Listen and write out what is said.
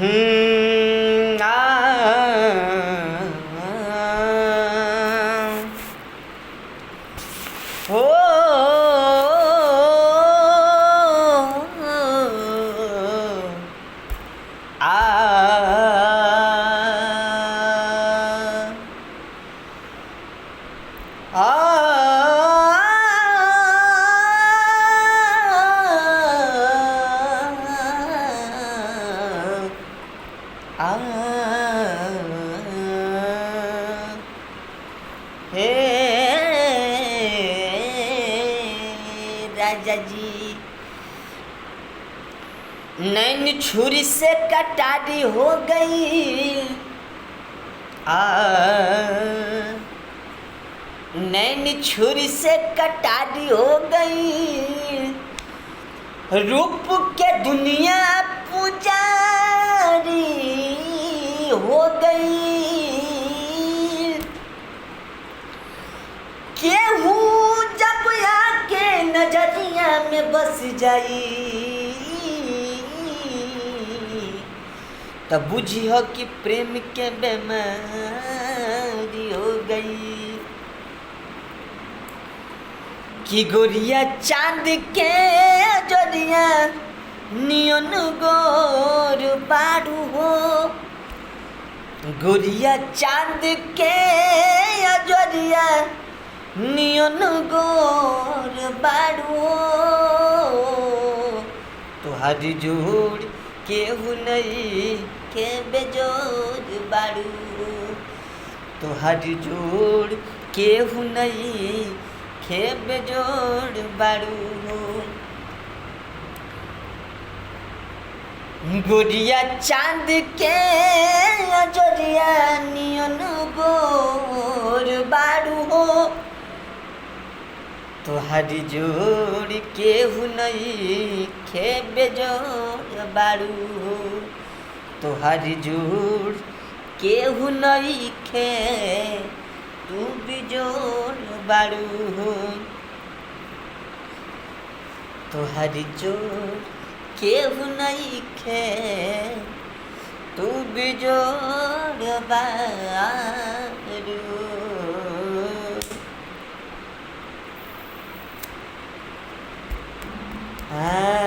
आ ओ हे राजा जी, नैन छुरी से कटारी हो गई, नैन छुरी से कटारी हो गई, रूप के दुनिया पुजारी हो गई, केहू जब आके नजरिया में बस जाई तब बुझियो कि प्रेम के बीमारी हो गई, कि गोरिया चांद के जोरिया नियन गोर बारू हो, गोरिया चांद के जोरिया नियन गोर बारू हो, तुहार जोड़ केहू नहीं के बेजोड़ बारू, तुहार जोड़ केहू नहीं के बेजोड़ बारू, गोरिया चांद के जोरिया नियन गोर बारू हो, तुहारी जोड़ केहू नहीं खे बेजोड़ बारू, तुहारी जोड़ केहू नहीं खे तू बेजोड़ बारू, तुहारी जोड़ केहू नहीं खे तू बेजोड़ बारू। Ah